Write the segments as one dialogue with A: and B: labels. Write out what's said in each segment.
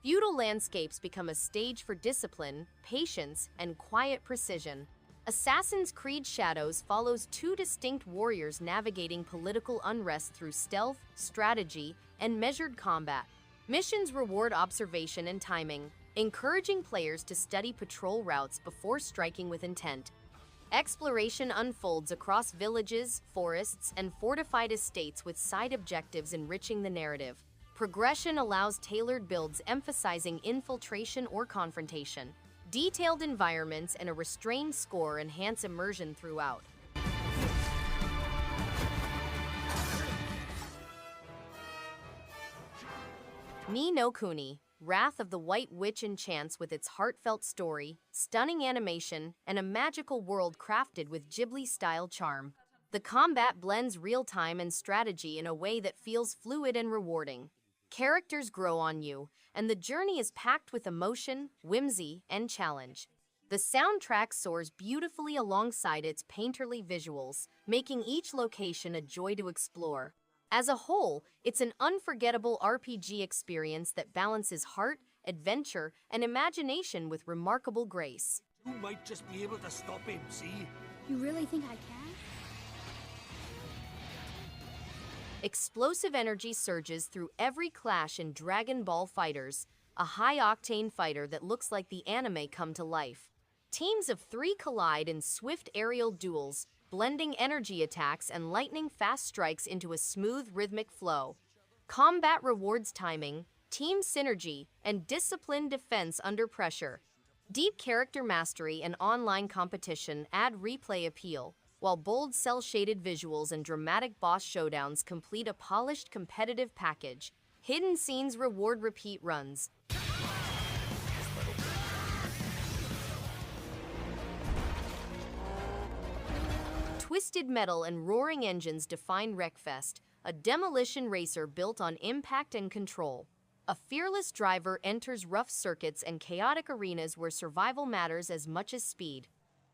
A: Feudal landscapes become a stage for discipline, patience, and quiet precision. Assassin's Creed Shadows follows two distinct warriors navigating political unrest through stealth, strategy, and measured combat. Missions reward observation and timing, encouraging players to study patrol routes before striking with intent. Exploration unfolds across villages, forests, and fortified estates with side objectives enriching the narrative. Progression allows tailored builds emphasizing infiltration or confrontation. Detailed environments and a restrained score enhance immersion throughout. Ni no Kuni, Wrath of the White Witch enchants with its heartfelt story, stunning animation, and a magical world crafted with Ghibli-style charm. The combat blends real-time and strategy in a way that feels fluid and rewarding. Characters grow on you, and the journey is packed with emotion, whimsy, and challenge. The soundtrack soars beautifully alongside its painterly visuals, making each location a joy to explore. As a whole, it's an unforgettable RPG experience that balances heart, adventure, and imagination with remarkable grace.
B: You might just be able to stop him, see?
C: You really think I can?
A: Explosive energy surges through every clash in Dragon Ball FighterZ, a high-octane fighter that looks like the anime come to life. Teams of 3 collide in swift aerial duels, blending energy attacks and lightning-fast strikes into a smooth rhythmic flow. Combat rewards timing, team synergy, and disciplined defense under pressure. Deep character mastery and online competition add replay appeal, while bold cel-shaded visuals and dramatic boss showdowns complete a polished competitive package. Hidden scenes reward repeat runs. Twisted metal and roaring engines define Wreckfest, a demolition racer built on impact and control. A fearless driver enters rough circuits and chaotic arenas where survival matters as much as speed.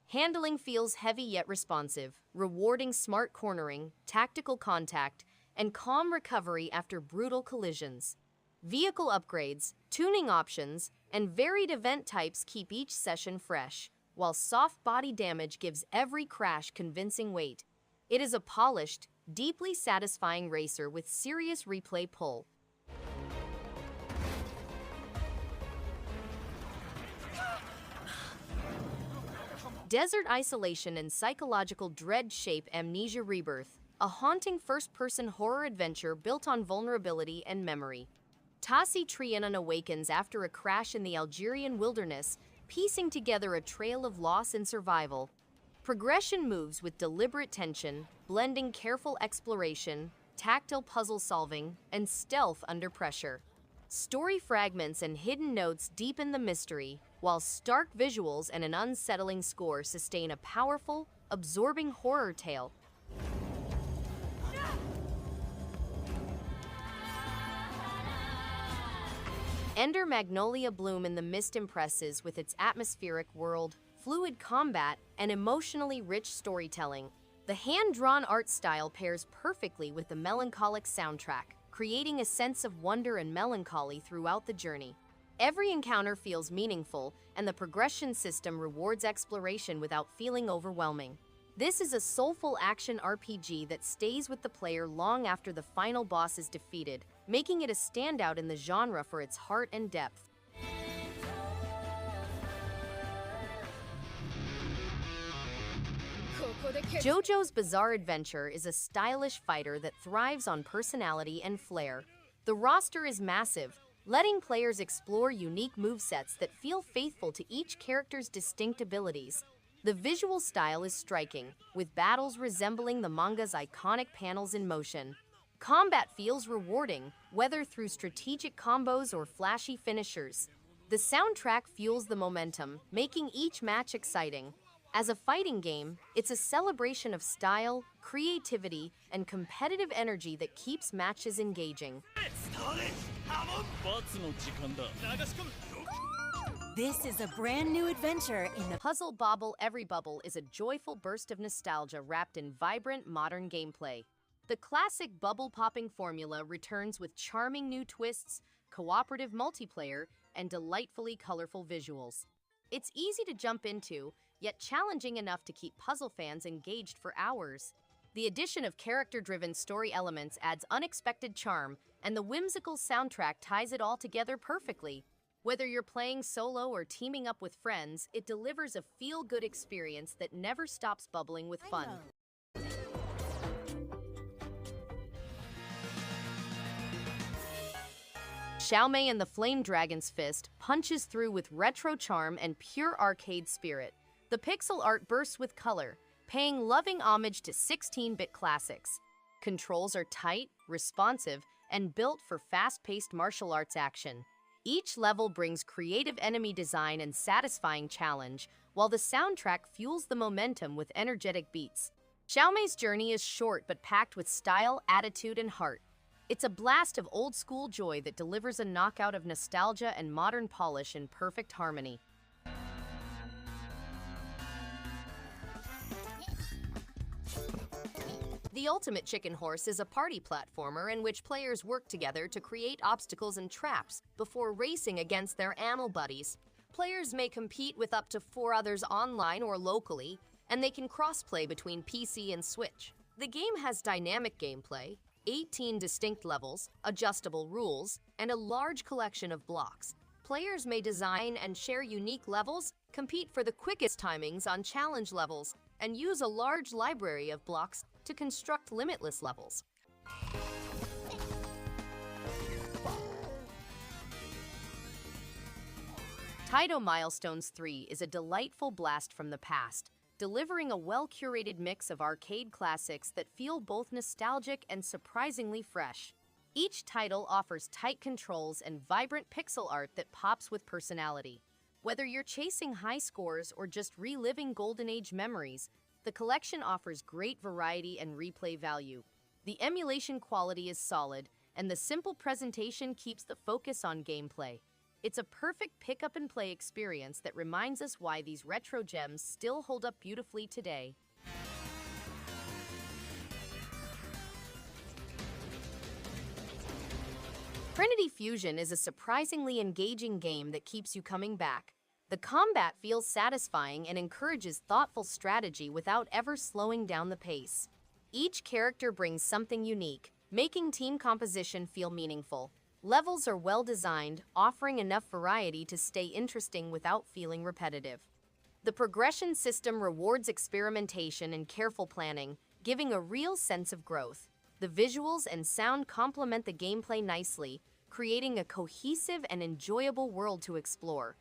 A: Handling feels heavy yet responsive, rewarding smart cornering, tactical contact, and calm recovery after brutal collisions. Vehicle upgrades, tuning options, and varied event types keep each session fresh, while soft body damage gives every crash convincing weight. It is a polished, deeply satisfying racer with serious replay pull. Desert isolation and psychological dread shape Amnesia Rebirth, a haunting first-person horror adventure built on vulnerability and memory. Tassi Trianon awakens after a crash in the Algerian wilderness, piecing together a trail of loss and survival. Progression moves with deliberate tension, blending careful exploration, tactile puzzle solving, and stealth under pressure. Story fragments and hidden notes deepen the mystery, while stark visuals and an unsettling score sustain a powerful, absorbing horror tale. Ender Magnolia bloom in the mist impresses with its atmospheric world, fluid combat, and emotionally rich storytelling. The hand-drawn art style pairs perfectly with the melancholic soundtrack, creating a sense of wonder and melancholy throughout the journey. Every encounter feels meaningful, and the progression system rewards exploration without feeling overwhelming. This is a soulful action RPG that stays with the player long after the final boss is defeated, making it a standout in the genre for its heart and depth. JoJo's Bizarre Adventure is a stylish fighter that thrives on personality and flair. The roster is massive, letting players explore unique movesets that feel faithful to each character's distinct abilities. The visual style is striking, with battles resembling the manga's iconic panels in motion. Combat feels rewarding, whether through strategic combos or flashy finishers. The soundtrack fuels the momentum, making each match exciting. As a fighting game, it's a celebration of style, creativity, and competitive energy that keeps matches engaging.
D: This is a brand new adventure in the
A: puzzle Bobble Everybubble is a joyful burst of nostalgia wrapped in vibrant modern gameplay. The classic bubble-popping formula returns with charming new twists, cooperative multiplayer, and delightfully colorful visuals. It's easy to jump into, yet challenging enough to keep puzzle fans engaged for hours. The addition of character-driven story elements adds unexpected charm, and the whimsical soundtrack ties it all together perfectly. Whether you're playing solo or teaming up with friends, it delivers a feel-good experience that never stops bubbling with fun. Xiaomei and the Flame Dragon's Fist punches through with retro charm and pure arcade spirit. The pixel art bursts with color, paying loving homage to 16-bit classics. Controls are tight, responsive, and built for fast-paced martial arts action. Each level brings creative enemy design and satisfying challenge, while the soundtrack fuels the momentum with energetic beats. Xiaomei's journey is short but packed with style, attitude, and heart. It's a blast of old-school joy that delivers a knockout of nostalgia and modern polish in perfect harmony. The Ultimate Chicken Horse is a party platformer in which players work together to create obstacles and traps before racing against their animal buddies. Players may compete with up to 4 others online or locally, and they can cross-play between PC and Switch. The game has dynamic gameplay, 18 distinct levels, adjustable rules, and a large collection of blocks. Players may design and share unique levels, compete for the quickest timings on challenge levels, and use a large library of blocks to construct limitless levels. Taito Milestones 3 is a delightful blast from the past, delivering a well-curated mix of arcade classics that feel both nostalgic and surprisingly fresh. Each title offers tight controls and vibrant pixel art that pops with personality. Whether you're chasing high scores or just reliving Golden Age memories, the collection offers great variety and replay value. The emulation quality is solid, and the simple presentation keeps the focus on gameplay. It's a perfect pick-up-and-play experience that reminds us why these retro gems still hold up beautifully today. Trinity Fusion is a surprisingly engaging game that keeps you coming back. The combat feels satisfying and encourages thoughtful strategy without ever slowing down the pace. Each character brings something unique, making team composition feel meaningful. Levels are well designed, offering enough variety to stay interesting without feeling repetitive. The progression system rewards experimentation and careful planning, giving a real sense of growth. The visuals and sound complement the gameplay nicely, creating a cohesive and enjoyable world to explore.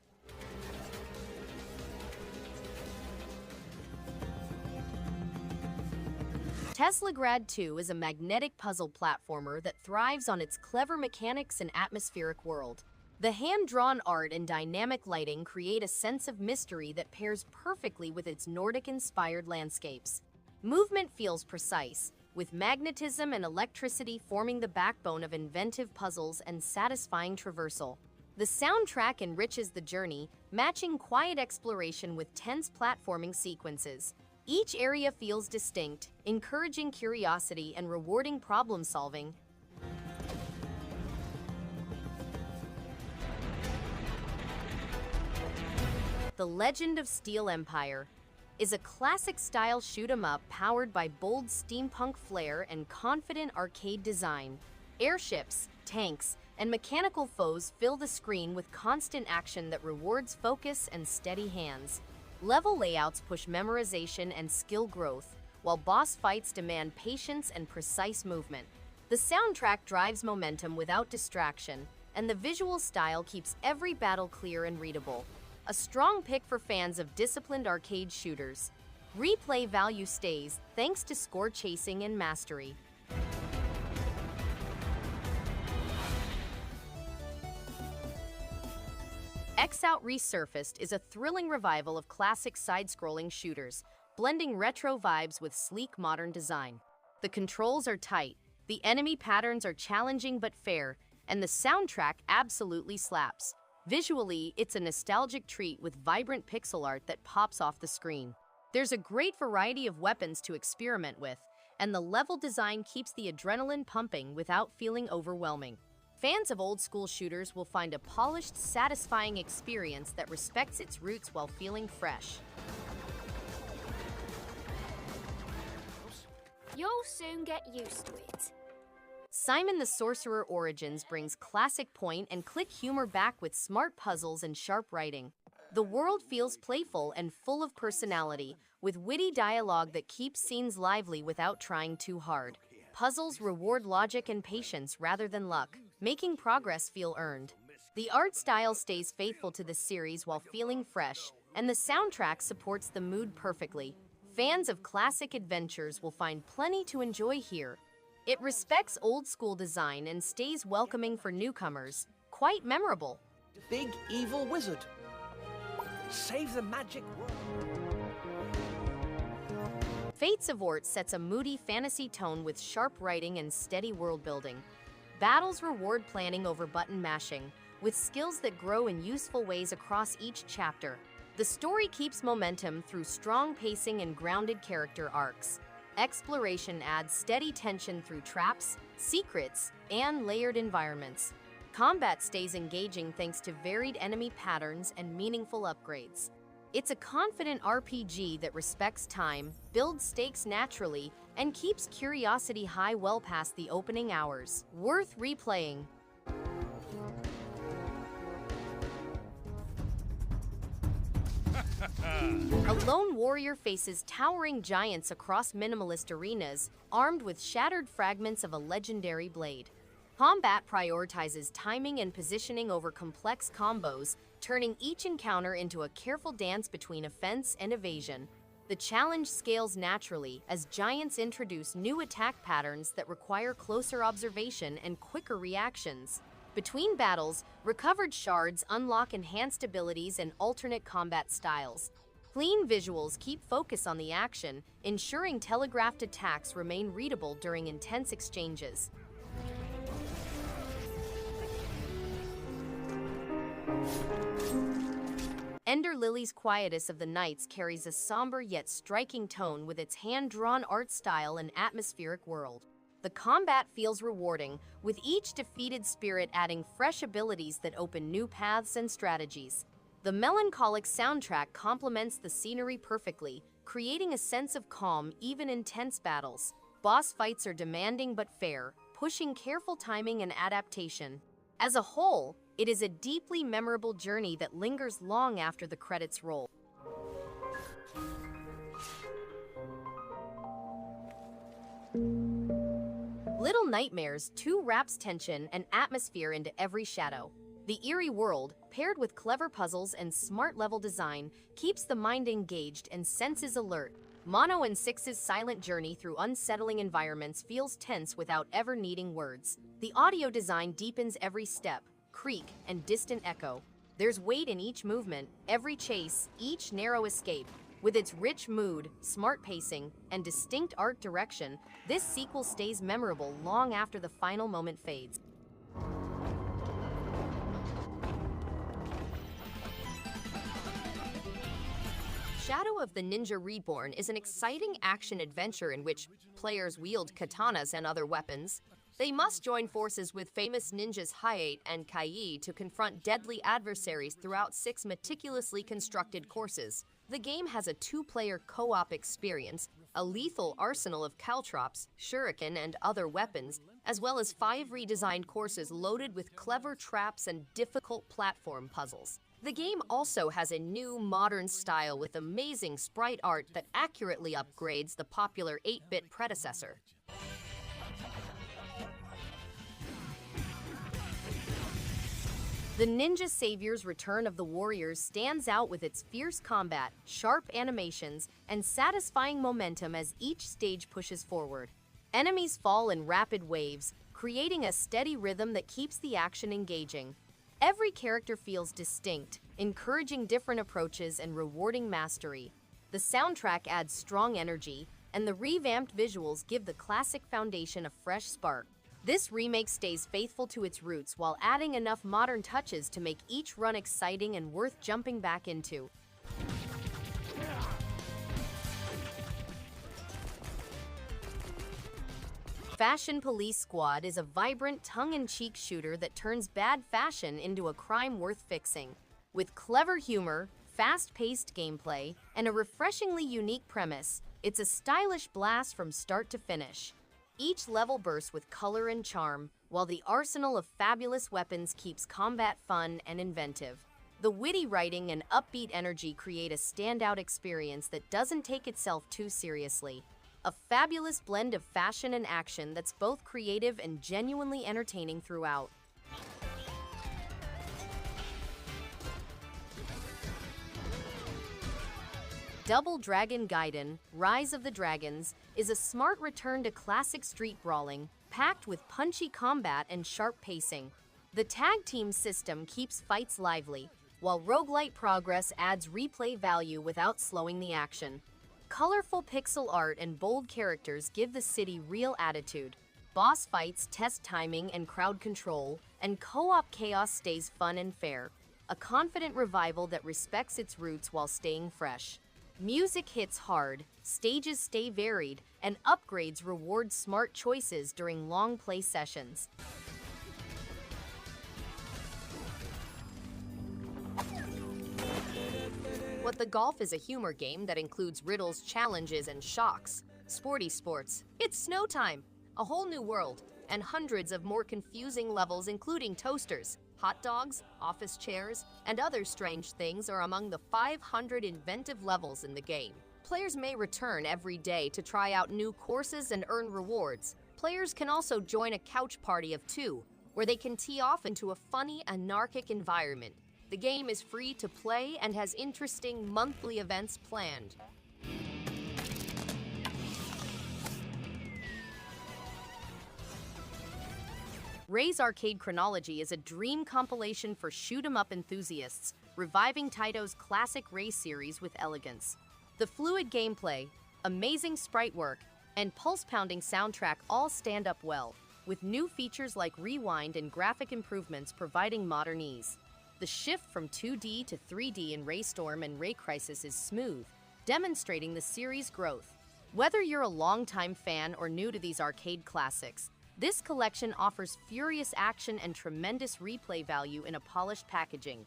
A: Teslagrad 2 is a magnetic puzzle platformer that thrives on its clever mechanics and atmospheric world. The hand-drawn art and dynamic lighting create a sense of mystery that pairs perfectly with its Nordic-inspired landscapes. Movement feels precise, with magnetism and electricity forming the backbone of inventive puzzles and satisfying traversal. The soundtrack enriches the journey, matching quiet exploration with tense platforming sequences. Each area feels distinct, encouraging curiosity and rewarding problem-solving. The Legend of Steel Empire is a classic-style shoot-'em-up powered by bold steampunk flair and confident arcade design. Airships, tanks, and mechanical foes fill the screen with constant action that rewards focus and steady hands. Level layouts push memorization and skill growth, while boss fights demand patience and precise movement. The soundtrack drives momentum without distraction, and the visual style keeps every battle clear and readable. A strong pick for fans of disciplined arcade shooters. Replay value stays thanks to score chasing and mastery. X-Out Resurfaced is a thrilling revival of classic side-scrolling shooters, blending retro vibes with sleek modern design. The controls are tight, the enemy patterns are challenging but fair, and the soundtrack absolutely slaps. Visually, it's a nostalgic treat with vibrant pixel art that pops off the screen. There's a great variety of weapons to experiment with, and the level design keeps the adrenaline pumping without feeling overwhelming. Fans of old-school shooters will find a polished, satisfying experience that respects its roots while feeling fresh.
C: You'll soon get used to it.
A: Simon the Sorcerer Origins brings classic point-and-click humor back with smart puzzles and sharp writing. The world feels playful and full of personality, with witty dialogue that keeps scenes lively without trying too hard. Puzzles reward logic and patience rather than luck, making progress feel earned. The art style stays faithful to the series while feeling fresh, and the soundtrack supports the mood perfectly. Fans of classic adventures will find plenty to enjoy here. It respects old-school design and stays welcoming for newcomers. Quite memorable.
B: Big evil wizard. Save the magic world.
A: Fates of Wart sets a moody fantasy tone with sharp writing and steady world-building. Battles reward planning over button mashing, with skills that grow in useful ways across each chapter. The story keeps momentum through strong pacing and grounded character arcs. Exploration adds steady tension through traps, secrets, and layered environments. Combat stays engaging thanks to varied enemy patterns and meaningful upgrades. It's a confident RPG that respects time, builds stakes naturally, and keeps curiosity high well past the opening hours. Worth replaying. A lone warrior faces towering giants across minimalist arenas, armed with shattered fragments of a legendary blade. Combat prioritizes timing and positioning over complex combos, turning each encounter into a careful dance between offense and evasion. The challenge scales naturally as giants introduce new attack patterns that require closer observation and quicker reactions. Between battles, recovered shards unlock enhanced abilities and alternate combat styles. Clean visuals keep focus on the action, ensuring telegraphed attacks remain readable during intense exchanges. Ender Lilies' Quietus of the Nights carries a somber yet striking tone with its hand-drawn art style and atmospheric world. The combat feels rewarding, with each defeated spirit adding fresh abilities that open new paths and strategies. The melancholic soundtrack complements the scenery perfectly, creating a sense of calm even in tense battles. Boss fights are demanding but fair, pushing careful timing and adaptation. As a whole, it is a deeply memorable journey that lingers long after the credits roll. Little Nightmares 2 wraps tension and atmosphere into every shadow. The eerie world, paired with clever puzzles and smart level design, keeps the mind engaged and senses alert. Mono and Six's silent journey through unsettling environments feels tense without ever needing words. The audio design deepens every step, creak, and distant echo. There's weight in each movement, every chase, each narrow escape. With its rich mood, smart pacing, and distinct art direction, this sequel stays memorable long after the final moment fades. Shadow of the Ninja Reborn is an exciting action-adventure in which players wield katanas and other weapons. They must join forces with famous ninjas Hayate and Kai to confront deadly adversaries throughout 6 meticulously constructed courses. The game has a 2-player co-op experience, a lethal arsenal of caltrops, shuriken, and other weapons, as well as 5 redesigned courses loaded with clever traps and difficult platform puzzles. The game also has a new, modern style with amazing sprite art that accurately upgrades the popular 8-bit predecessor. The Ninja Savior's Return of the Warriors stands out with its fierce combat, sharp animations, and satisfying momentum as each stage pushes forward. Enemies fall in rapid waves, creating a steady rhythm that keeps the action engaging. Every character feels distinct, encouraging different approaches and rewarding mastery. The soundtrack adds strong energy, and the revamped visuals give the classic foundation a fresh spark. This remake stays faithful to its roots while adding enough modern touches to make each run exciting and worth jumping back into. Fashion Police Squad is a vibrant, tongue-in-cheek shooter that turns bad fashion into a crime worth fixing. With clever humor, fast-paced gameplay, and a refreshingly unique premise, it's a stylish blast from start to finish. Each level bursts with color and charm, while the arsenal of fabulous weapons keeps combat fun and inventive. The witty writing and upbeat energy create a standout experience that doesn't take itself too seriously. A fabulous blend of fashion and action that's both creative and genuinely entertaining throughout. Double Dragon Gaiden, Rise of the Dragons, is a smart return to classic street brawling, packed with punchy combat and sharp pacing. The tag team system keeps fights lively, while roguelite progress adds replay value without slowing the action. Colorful pixel art and bold characters give the city real attitude. Boss fights test timing and crowd control, and co-op chaos stays fun and fair. A confident revival that respects its roots while staying fresh. Music hits hard, stages stay varied, and upgrades reward smart choices during long play sessions. What the Golf is a humor game that includes riddles, challenges, and shocks. Sporty sports. It's snow time, a whole new world, and hundreds of more confusing levels including toasters, hot dogs, office chairs, and other strange things are among the 500 inventive levels in the game. Players may return every day to try out new courses and earn rewards. Players can also join a couch party of 2, where they can tee off into a funny, anarchic environment. The game is free to play and has interesting monthly events planned. Ray's Arcade Chronology is a dream compilation for shoot-'em-up enthusiasts, reviving Taito's classic Ray series with elegance. The fluid gameplay, amazing sprite work, and pulse-pounding soundtrack all stand up well, with new features like rewind and graphic improvements providing modern ease. The shift from 2D to 3D in Raystorm and Ray Crisis is smooth, demonstrating the series' growth. Whether you're a longtime fan or new to these arcade classics, this collection offers furious action and tremendous replay value in a polished packaging.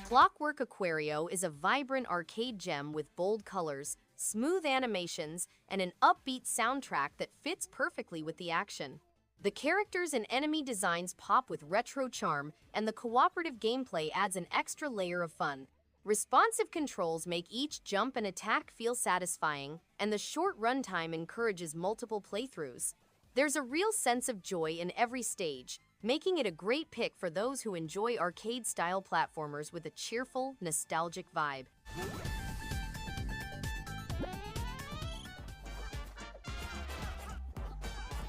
A: Clockwork Aquario is a vibrant arcade gem with bold colors, smooth animations, and an upbeat soundtrack that fits perfectly with the action. The characters and enemy designs pop with retro charm, and the cooperative gameplay adds an extra layer of fun. Responsive controls make each jump and attack feel satisfying, and the short runtime encourages multiple playthroughs. There's a real sense of joy in every stage, making it a great pick for those who enjoy arcade-style platformers with a cheerful, nostalgic vibe.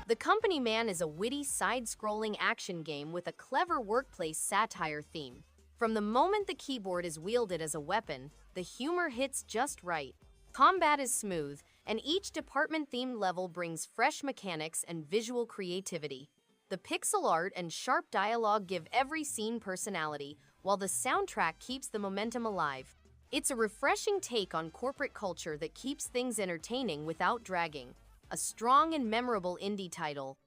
A: The Company Man is a witty, side-scrolling action game with a clever workplace satire theme. From the moment the keyboard is wielded as a weapon, the humor hits just right. Combat is smooth, and each department-themed level brings fresh mechanics and visual creativity. The pixel art and sharp dialogue give every scene personality, while the soundtrack keeps the momentum alive. It's a refreshing take on corporate culture that keeps things entertaining without dragging. A strong and memorable indie title.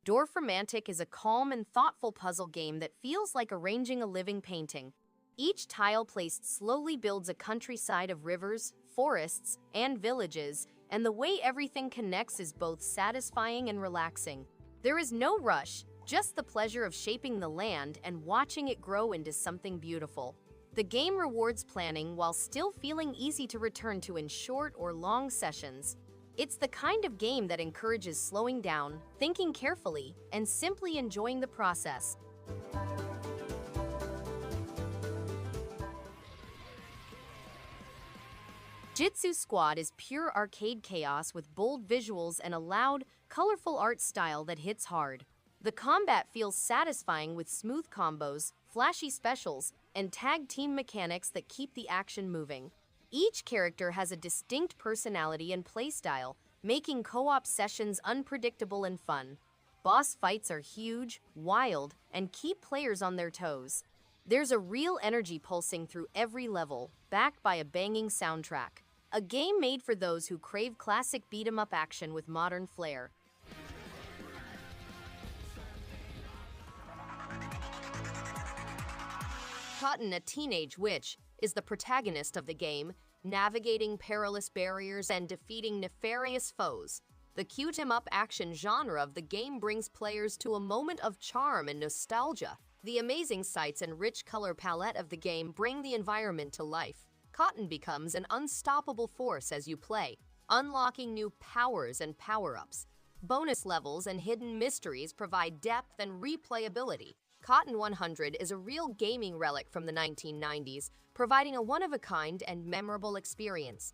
A: Dorfromantik is a calm and thoughtful puzzle game that feels like arranging a living painting. Each tile placed slowly builds a countryside of rivers, forests, and villages, and the way everything connects is both satisfying and relaxing. There is no rush, just the pleasure of shaping the land and watching it grow into something beautiful. The game rewards planning while still feeling easy to return to in short or long sessions. It's the kind of game that encourages slowing down, thinking carefully, and simply enjoying the process. Jitsu Squad is pure arcade chaos with bold visuals and a loud, colorful art style that hits hard. The combat feels satisfying with smooth combos, flashy specials, and tag team mechanics that keep the action moving. Each character has a distinct personality and playstyle, making co-op sessions unpredictable and fun. Boss fights are huge, wild, and keep players on their toes. There's a real energy pulsing through every level, backed by a banging soundtrack. A game made for those who crave classic beat-em-up action with modern flair. Cotton, a teenage witch, is the protagonist of the game, navigating perilous barriers and defeating nefarious foes. The cute-em-up action genre of the game brings players to a moment of charm and nostalgia. The amazing sights and rich color palette of the game bring the environment to life. Cotton becomes an unstoppable force as you play, unlocking new powers and power-ups. Bonus levels and hidden mysteries provide depth and replayability. Cotton 100 is a real gaming relic from the 1990s, providing a one-of-a-kind and memorable experience.